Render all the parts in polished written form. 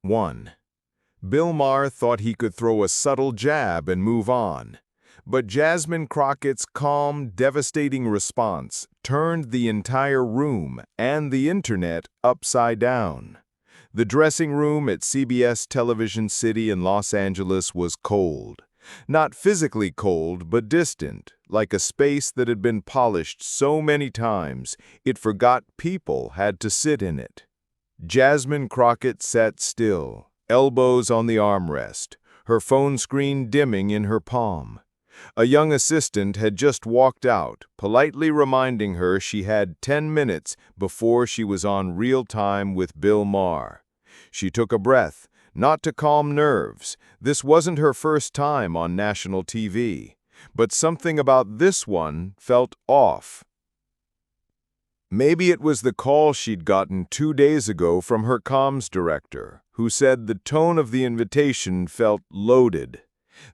1. Bill Maher thought he could throw a subtle jab and move on. But Jasmine Crockett's calm, devastating response turned the entire room and the internet upside down. The dressing room at CBS Television City in Los Angeles was cold. Not physically cold, but distant, like a space that had been polished so many times it forgot people had to sit in it. Jasmine Crockett sat still, elbows on the armrest, her phone screen dimming in her palm. A young assistant had just walked out, politely reminding her she had 10 minutes before she was on real time with Bill Maher. She took a breath, not to calm nerves. This wasn't her first time on national TV. But something about this one felt off. Maybe it was the call she'd gotten 2 days ago from her comms director, who said the tone of the invitation felt loaded.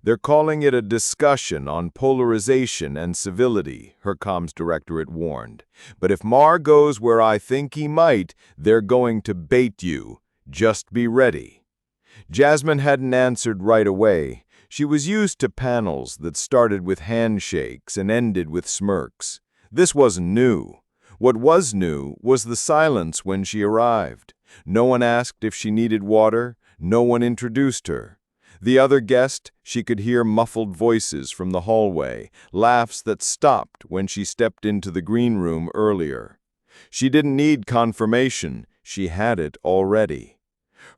They're calling it a discussion on polarization and civility, her comms director had warned. But if Maher goes where I think he might, they're going to bait you. Just be ready. Jasmine hadn't answered right away. She was used to panels that started with handshakes and ended with smirks. This wasn't new. What was new was the silence when she arrived. No one asked if she needed water. No one introduced her. The other guest, she could hear muffled voices from the hallway, laughs that stopped when she stepped into the green room earlier. She didn't need confirmation. She had it already.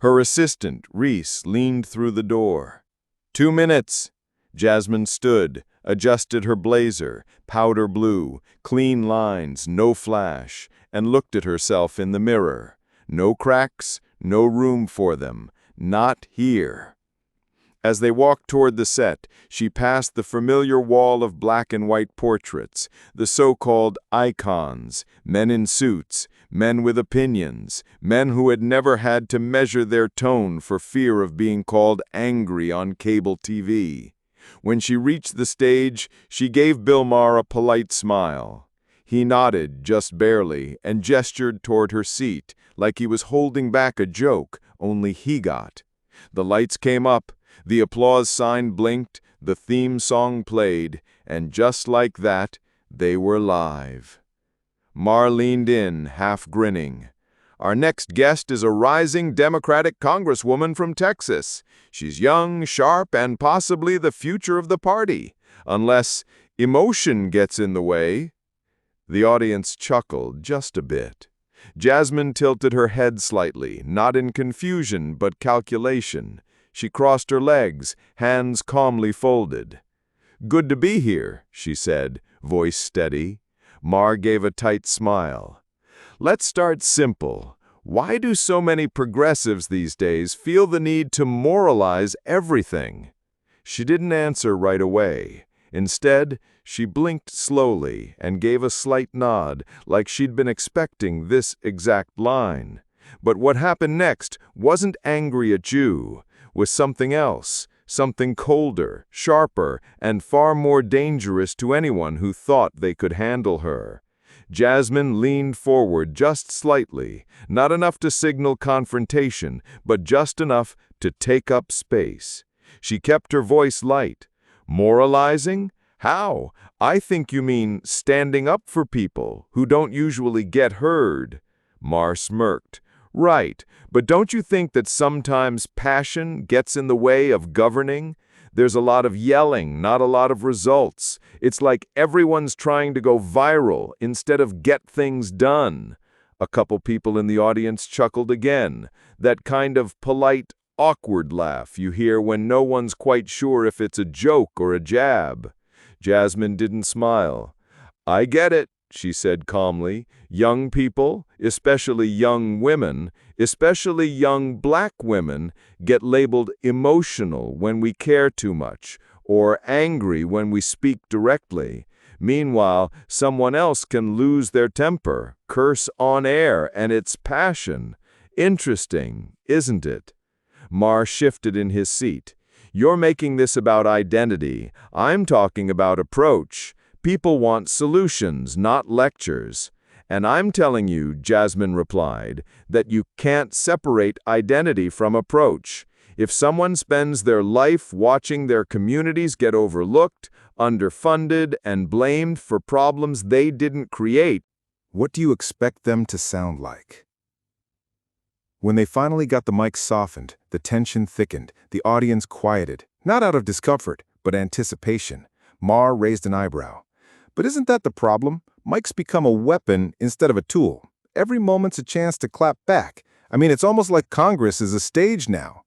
Her assistant, Reese, leaned through the door. 2 minutes. Jasmine stood, adjusted her blazer, powder blue, clean lines, no flash, and looked at herself in the mirror. No cracks, no room for them. Not here. As they walked toward the set, she passed the familiar wall of black and white portraits, the so-called icons, men in suits, men with opinions, men who had never had to measure their tone for fear of being called angry on cable TV. When she reached the stage, she gave Bill Maher a polite smile. He nodded, just barely, and gestured toward her seat, like he was holding back a joke only he got. The lights came up. The applause sign blinked, the theme song played, and just like that, they were live. Maher leaned in, half grinning. Our next guest is a rising Democratic congresswoman from Texas. She's young, sharp, and possibly the future of the party, unless emotion gets in the way. The audience chuckled just a bit. Jasmine tilted her head slightly, not in confusion but calculation. She crossed her legs, hands calmly folded. Good to be here, she said, voice steady. Maher gave a tight smile. Let's start simple. Why do so many progressives these days feel the need to moralize everything? She didn't answer right away. Instead, she blinked slowly and gave a slight nod, like she'd been expecting this exact line. But what happened next wasn't angry at you. Was something else, something colder, sharper, and far more dangerous to anyone who thought they could handle her. Jasmine leaned forward just slightly, not enough to signal confrontation, but just enough to take up space. She kept her voice light. Moralizing? How? I think you mean standing up for people who don't usually get heard. Maher smirked. Right, but don't you think that sometimes passion gets in the way of governing? There's a lot of yelling, not a lot of results. It's like everyone's trying to go viral instead of get things done. A couple people in the audience chuckled again, that kind of polite, awkward laugh you hear when no one's quite sure if it's a joke or a jab. Jasmine didn't smile. I get it, she said calmly. Young people, especially young women, especially young black women, get labeled emotional when we care too much, or angry when we speak directly. Meanwhile, someone else can lose their temper, curse on air, and it's passion. Interesting, isn't it? Maher shifted in his seat. You're making this about identity. I'm talking about approach. People want solutions, not lectures. And I'm telling you, Jasmine replied, that you can't separate identity from approach. If someone spends their life watching their communities get overlooked, underfunded, and blamed for problems they didn't create, what do you expect them to sound like? When they finally got the mic softened, the tension thickened, the audience quieted, not out of discomfort, but anticipation. Maher raised an eyebrow. But isn't that the problem? Mics become a weapon instead of a tool. Every moment's a chance to clap back. I mean, it's almost like Congress is a stage now.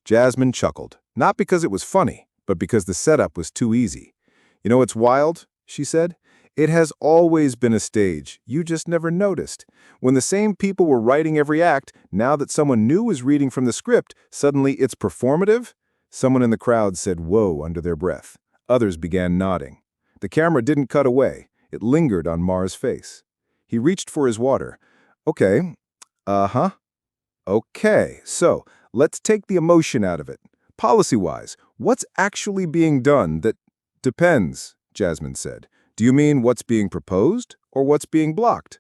Jasmine chuckled, not because it was funny, but because the setup was too easy. You know what's wild? She said. It has always been a stage. You just never noticed. When the same people were writing every act, now that someone new is reading from the script, suddenly it's performative? Someone in the crowd said whoa under their breath. Others began nodding. The camera didn't cut away. It lingered on Maher's face. He reached for his water. Okay. Okay, so let's take the emotion out of it. Policy-wise, what's actually being done that depends, Jasmine said. Do you mean what's being proposed or what's being blocked?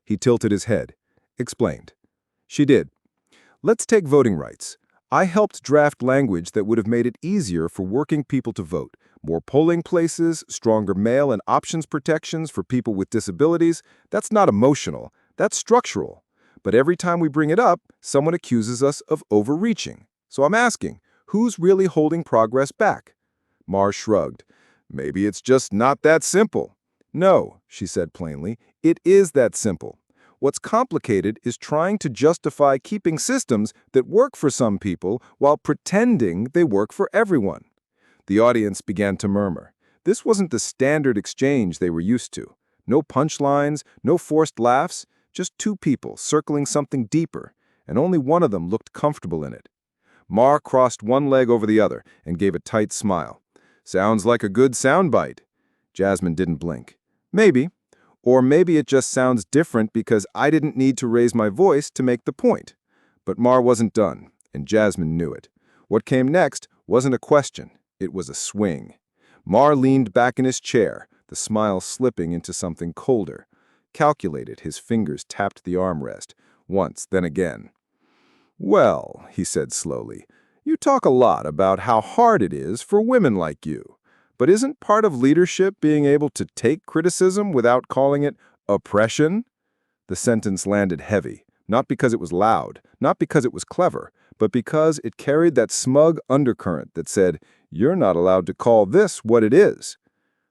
He tilted his head. Explained. She did. Let's take voting rights. I helped draft language that would have made it easier for working people to vote. More polling places, stronger mail and options protections for people with disabilities. That's not emotional. That's structural. But every time we bring it up, someone accuses us of overreaching. So I'm asking, who's really holding progress back? Maher shrugged. Maybe it's just not that simple. No, she said plainly, it is that simple. What's complicated is trying to justify keeping systems that work for some people while pretending they work for everyone. The audience began to murmur. This wasn't the standard exchange they were used to. No punchlines, no forced laughs, just two people circling something deeper, and only one of them looked comfortable in it. Maher crossed one leg over the other and gave a tight smile. Sounds like a good soundbite. Jasmine didn't blink. Maybe. Or maybe it just sounds different because I didn't need to raise my voice to make the point. But Maher wasn't done, and Jasmine knew it. What came next wasn't a question. It was a swing. Maher leaned back in his chair, the smile slipping into something colder. Calculated, his fingers tapped the armrest. Once, then again. Well, he said slowly, you talk a lot about how hard it is for women like you. But isn't part of leadership being able to take criticism without calling it oppression? The sentence landed heavy, not because it was loud, not because it was clever, but because it carried that smug undercurrent that said, you're not allowed to call this what it is.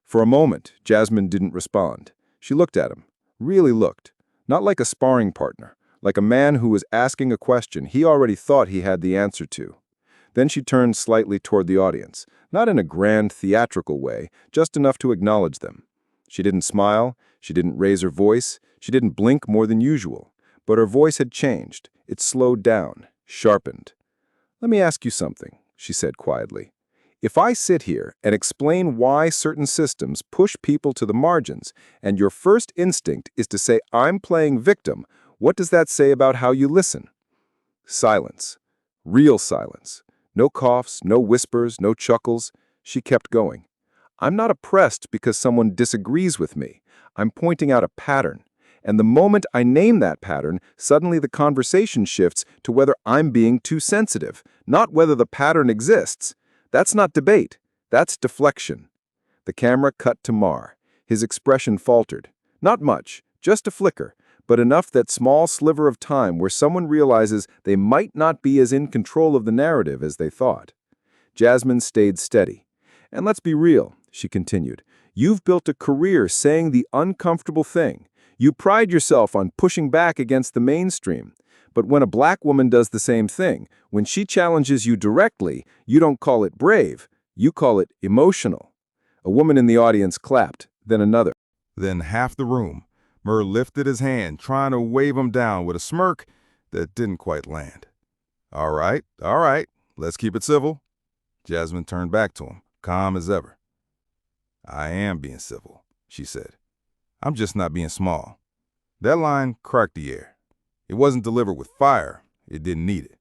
For a moment, Jasmine didn't respond. She looked at him, really looked, not like a sparring partner, like a man who was asking a question he already thought he had the answer to. Then she turned slightly toward the audience, not in a grand theatrical way, just enough to acknowledge them. She didn't smile, she didn't raise her voice, she didn't blink more than usual, but her voice had changed. It slowed down, sharpened. Let me ask you something, she said quietly. If I sit here and explain why certain systems push people to the margins, and your first instinct is to say I'm playing victim, what does that say about how you listen? Silence. Real silence. No coughs, no whispers, no chuckles. She kept going. I'm not oppressed because someone disagrees with me. I'm pointing out a pattern. And the moment I name that pattern, suddenly the conversation shifts to whether I'm being too sensitive, not whether the pattern exists. That's not debate. That's deflection. The camera cut to Maher. His expression faltered. Not much, just a flicker, but enough that small sliver of time where someone realizes they might not be as in control of the narrative as they thought. Jasmine stayed steady. And let's be real, she continued. You've built a career saying the uncomfortable thing. You pride yourself on pushing back against the mainstream. But when a black woman does the same thing, when she challenges you directly, you don't call it brave, you call it emotional. A woman in the audience clapped, then another. Then half the room. Maher lifted his hand, trying to wave him down with a smirk that didn't quite land. All right, let's keep it civil. Jasmine turned back to him, calm as ever. I am being civil, she said. I'm just not being small. That line cracked the air. It wasn't delivered with fire. It didn't need it.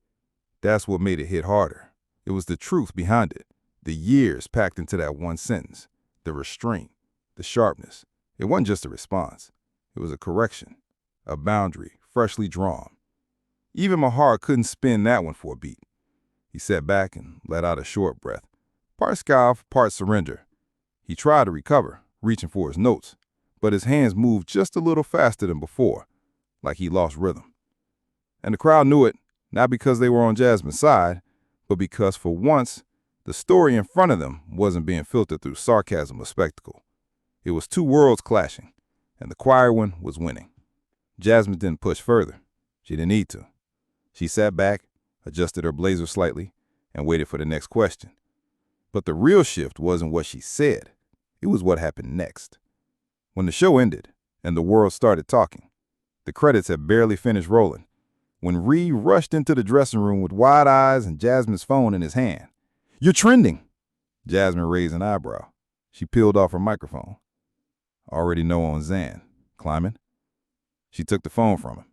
That's what made it hit harder. It was the truth behind it, the years packed into that one sentence, the restraint, the sharpness. It wasn't just a response. It was a correction, a boundary, freshly drawn. Even Maher couldn't spin that one for a beat. He sat back and let out a short breath, part scoff, part surrender. He tried to recover, reaching for his notes, but his hands moved just a little faster than before, like he lost rhythm. And the crowd knew it, not because they were on Jasmine's side, but because for once, the story in front of them wasn't being filtered through sarcasm or spectacle. It was two worlds clashing, and the quiet one was winning. Jasmine didn't push further. She didn't need to. She sat back, adjusted her blazer slightly, and waited for the next question. But the real shift wasn't what she said. It was what happened next. When the show ended and the world started talking, the credits had barely finished rolling, when Reed rushed into the dressing room with wide eyes and Jasmine's phone in his hand. "You're trending!" Jasmine raised an eyebrow. She peeled off her microphone. "Already know on Zan. Climbing?" She took the phone from him.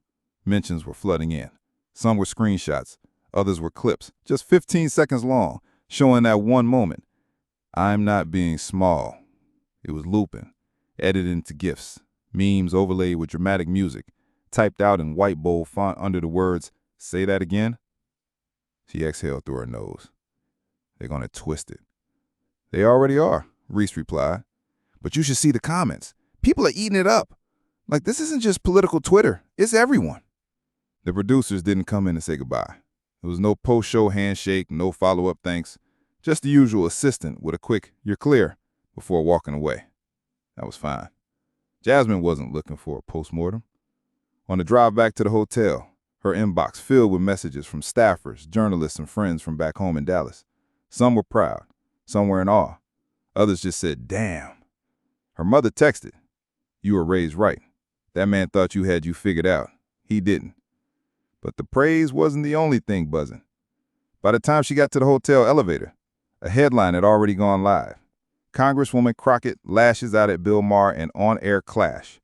Mentions were flooding in. Some were screenshots. Others were clips, just 15 seconds long, showing that one moment. "I'm not being small." It was looping, edited into GIFs, memes overlaid with dramatic music, typed out in white bold font under the words, "Say that again?" She exhaled through her nose. "They're going to twist it." "They already are," Reese replied. "But you should see the comments. People are eating it up. Like, this isn't just political Twitter. It's everyone." The producers didn't come in to say goodbye. There was no post-show handshake, no follow-up thanks, just the usual assistant with a quick, "You're clear," before walking away. That was fine. Jasmine wasn't looking for a postmortem. On the drive back to the hotel, her inbox filled with messages from staffers, journalists, and friends from back home in Dallas. Some were proud, some were in awe. Others just said, "Damn." Her mother texted, "You were raised right. That man thought you had you figured out. He didn't." But the praise wasn't the only thing buzzing. By the time she got to the hotel elevator, a headline had already gone live. Congresswoman Crockett lashes out at Bill Maher in on-air clash.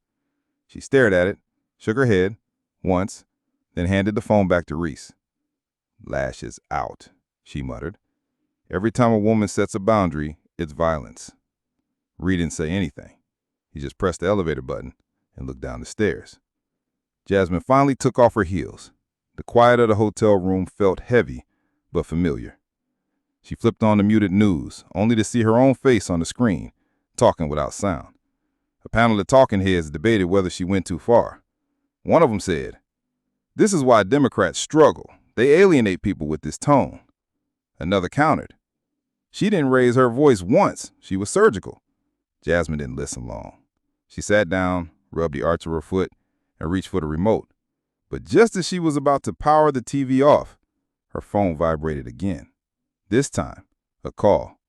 She stared at it, shook her head once, then handed the phone back to Reese. "Lashes out," she muttered. "Every time a woman sets a boundary, it's violence." Reed didn't say anything. He just pressed the elevator button and looked down the stairs. Jasmine finally took off her heels. The quiet of the hotel room felt heavy but familiar. She flipped on the muted news, only to see her own face on the screen, talking without sound. A panel of talking heads debated whether she went too far. One of them said, "This is why Democrats struggle. They alienate people with this tone." Another countered, "She didn't raise her voice once. She was surgical." Jasmine didn't listen long. She sat down, rubbed the arch of her foot, and reached for the remote. But just as she was about to power the TV off, her phone vibrated again. This time, a call.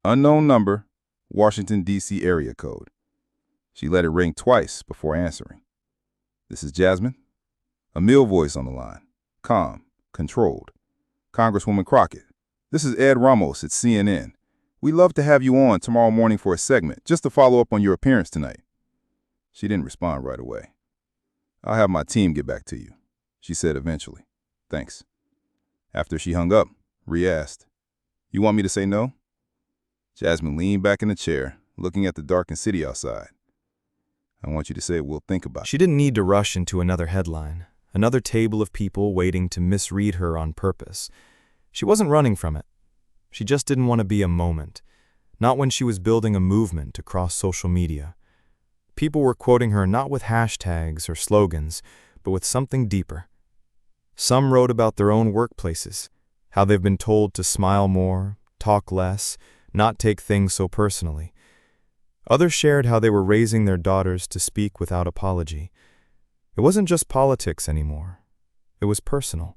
Unknown number, Washington, D.C. area code. She let it ring twice before answering. "This is Jasmine." A male voice on the line, calm, controlled. "Congresswoman Crockett, this is Ed Ramos at CNN. We'd love to have you on tomorrow morning for a segment, just to follow up on your appearance tonight." She didn't respond right away. "I'll have my team get back to you," she said eventually. "Thanks." After she hung up, Rhea asked, "You want me to say no?" Jasmine leaned back in the chair, looking at the darkened city outside. "I want you to say we'll think about it." She didn't need to rush into another headline, another table of people waiting to misread her on purpose. She wasn't running from it. She just didn't want to be a moment, not when she was building a movement across social media. People were quoting her not with hashtags or slogans, but with something deeper. Some wrote about their own workplaces, how they've been told to smile more, talk less, not take things so personally. Others shared how they were raising their daughters to speak without apology. It wasn't just politics anymore. It was personal.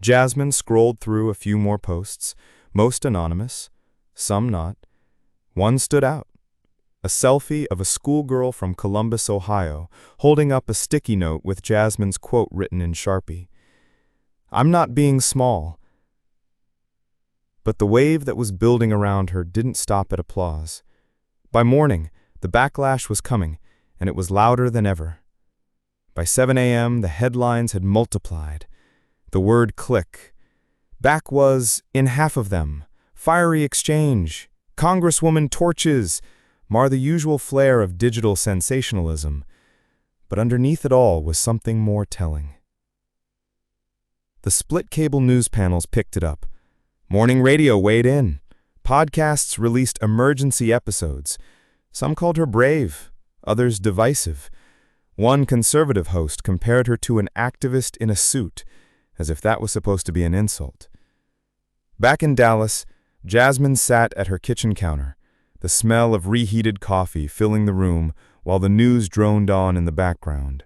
Jasmine scrolled through a few more posts, most anonymous, some not. One stood out. A selfie of a schoolgirl from Columbus, Ohio, holding up a sticky note with Jasmine's quote written in Sharpie. "I'm not being small." But the wave that was building around her didn't stop at applause. By morning, the backlash was coming, and it was louder than ever. By 7 a.m., the headlines had multiplied. The word click. Back was, in half of them, fiery exchange, Congresswoman torches, mar the usual flair of digital sensationalism. but underneath it all was something more telling. The split-cable news panels picked it up. Morning radio weighed in. Podcasts released emergency episodes. Some called her brave, others divisive. One conservative host compared her to an activist in a suit, as if that was supposed to be an insult. Back in Dallas, Jasmine sat at her kitchen counter, the smell of reheated coffee filling the room while the news droned on in the background.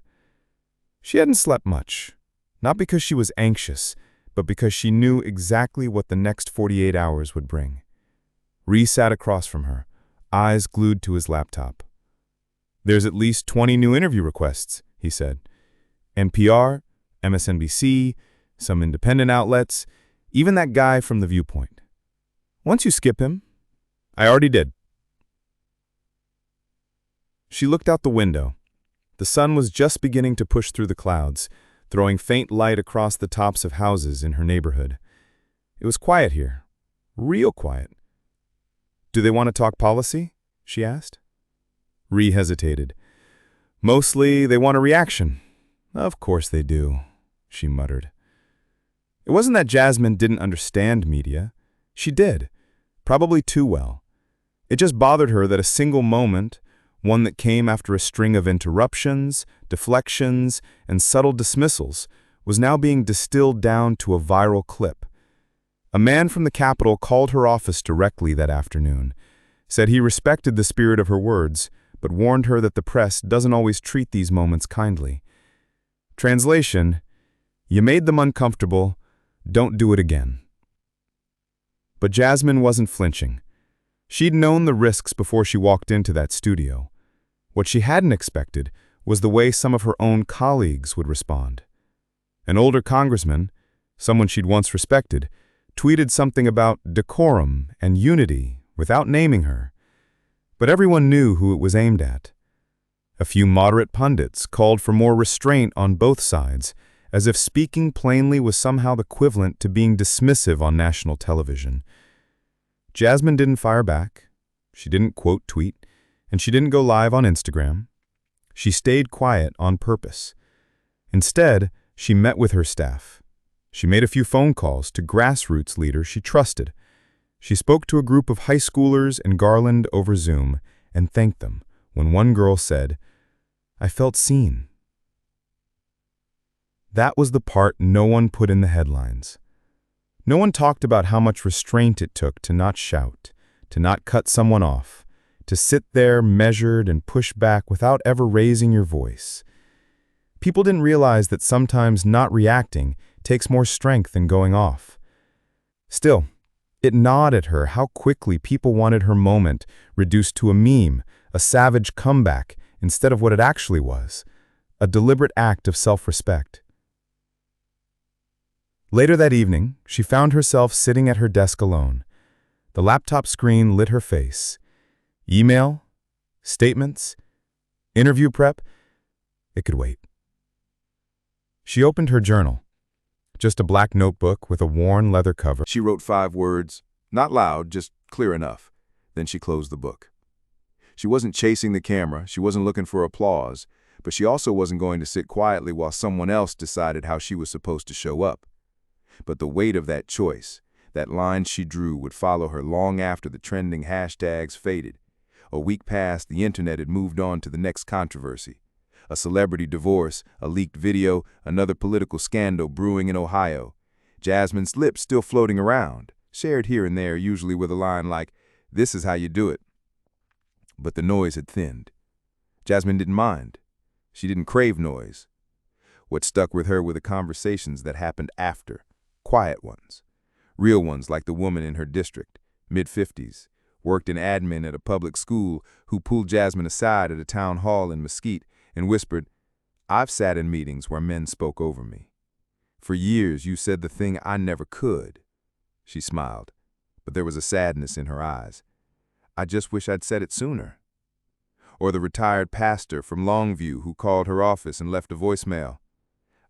She hadn't slept much, not because she was anxious, but because she knew exactly what the next 48 hours would bring. Ree sat across from her, eyes glued to his laptop. "There's at least 20 new interview requests," he said. "NPR, MSNBC, some independent outlets, even that guy from The Viewpoint. Once you skip him." "I already did." She looked out the window. The sun was just beginning to push through the clouds, throwing faint light across the tops of houses in her neighborhood. It was quiet here, real quiet. "Do they want to talk policy?" she asked. Ree hesitated. "Mostly they want a reaction." "Of course they do," she muttered. It wasn't that Jasmine didn't understand media. She did, probably too well. It just bothered her that a single moment, one that came after a string of interruptions, deflections, and subtle dismissals, was now being distilled down to a viral clip. A man from the Capitol called her office directly that afternoon, said he respected the spirit of her words, but warned her that the press doesn't always treat these moments kindly. Translation: "You made them uncomfortable, don't do it again." But Jasmine wasn't flinching. She'd known the risks before she walked into that studio. What she hadn't expected was the way some of her own colleagues would respond. An older congressman, someone she'd once respected, tweeted something about decorum and unity without naming her. But everyone knew who it was aimed at. A few moderate pundits called for more restraint on both sides, as if speaking plainly was somehow equivalent to being dismissive on national television. Jasmine didn't fire back. She didn't quote tweet, and she didn't go live on Instagram. She stayed quiet on purpose. Instead, she met with her staff. She made a few phone calls to grassroots leaders she trusted. She spoke to a group of high schoolers in Garland over Zoom and thanked them when one girl said, "I felt seen." That was the part no one put in the headlines. No one talked about how much restraint it took to not shout, to not cut someone off, to sit there measured and push back without ever raising your voice. People didn't realize that sometimes not reacting takes more strength than going off. Still, it gnawed at her how quickly people wanted her moment reduced to a meme, a savage comeback, instead of what it actually was, a deliberate act of self-respect. Later that evening, she found herself sitting at her desk alone. The laptop screen lit her face. Email, statements, interview prep, it could wait. She opened her journal, just a black notebook with a worn leather cover. She wrote 5 words, not loud, just clear enough. Then she closed the book. She wasn't chasing the camera, she wasn't looking for applause, but she also wasn't going to sit quietly while someone else decided how she was supposed to show up. But the weight of that choice, that line she drew, would follow her long after the trending hashtags faded. A week passed, the internet had moved on to the next controversy. A celebrity divorce, a leaked video, another political scandal brewing in Ohio. Jasmine's lips still floating around, shared here and there, usually with a line like, "This is how you do it." But the noise had thinned. Jasmine didn't mind. She didn't crave noise. What stuck with her were the conversations that happened after. Quiet ones. Real ones like the woman in her district, mid-50s, worked in admin at a public school, who pulled Jasmine aside at a town hall in Mesquite and whispered, "I've sat in meetings where men spoke over me. For years you said the thing I never could." She smiled, but there was a sadness in her eyes. "I just wish I'd said it sooner." Or the retired pastor from Longview who called her office and left a voicemail.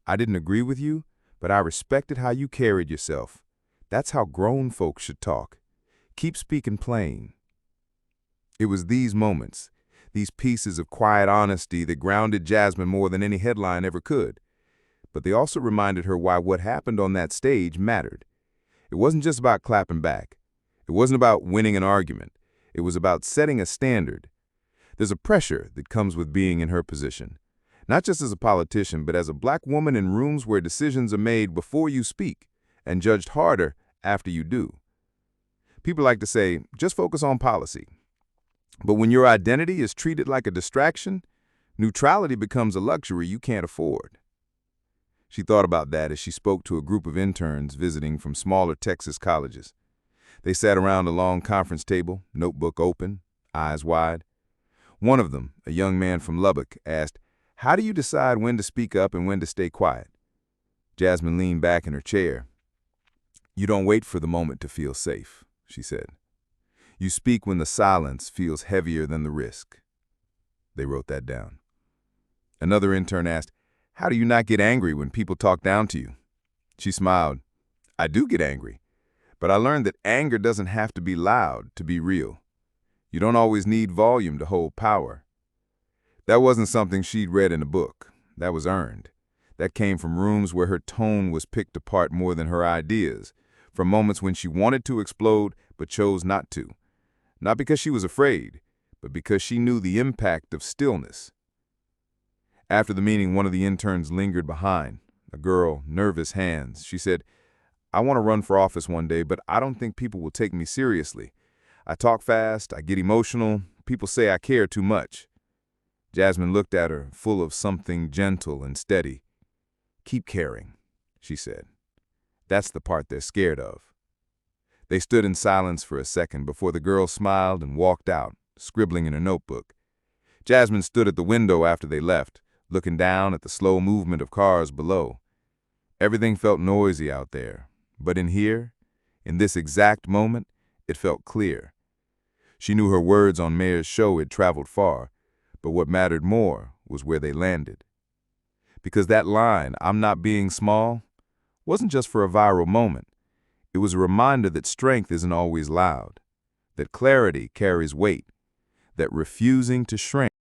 "I didn't agree with you, but I respected how you carried yourself. That's how grown folks should talk. Keep speaking plain." It was these moments, these pieces of quiet honesty that grounded Jasmine more than any headline ever could. But they also reminded her why what happened on that stage mattered. It wasn't just about clapping back. It wasn't about winning an argument. It was about setting a standard. There's a pressure that comes with being in her position, not just as a politician, but as a black woman in rooms where decisions are made before you speak and judged harder after you do. People like to say, just focus on policy. But when your identity is treated like a distraction, neutrality becomes a luxury you can't afford. She thought about that as she spoke to a group of interns visiting from smaller Texas colleges. They sat around a long conference table, notebook open, eyes wide. One of them, a young man from Lubbock, asked, "How do you decide when to speak up and when to stay quiet?" Jasmine leaned back in her chair. "You don't wait for the moment to feel safe," she said. "You speak when the silence feels heavier than the risk." They wrote that down. Another intern asked, "How do you not get angry when people talk down to you?" She smiled. "I do get angry, but I learned that anger doesn't have to be loud to be real. You don't always need volume to hold power." That wasn't something she'd read in a book. That was earned. That came from rooms where her tone was picked apart more than her ideas, from moments when she wanted to explode but chose not to. Not because she was afraid, but because she knew the impact of stillness. After the meeting, one of the interns lingered behind, a girl, nervous hands. She said, "I want to run for office one day, but I don't think people will take me seriously. I talk fast, I get emotional, people say I care too much." Jasmine looked at her, full of something gentle and steady. "Keep caring," she said. "That's the part they're scared of." They stood in silence for a second before the girl smiled and walked out, scribbling in her notebook. Jasmine stood at the window after they left, looking down at the slow movement of cars below. Everything felt noisy out there, but in here, in this exact moment, it felt clear. She knew her words on Maher's show had traveled far, but what mattered more was where they landed. Because that line, "I'm not being small," wasn't just for a viral moment. It was a reminder that strength isn't always loud, that clarity carries weight, that refusing to shrink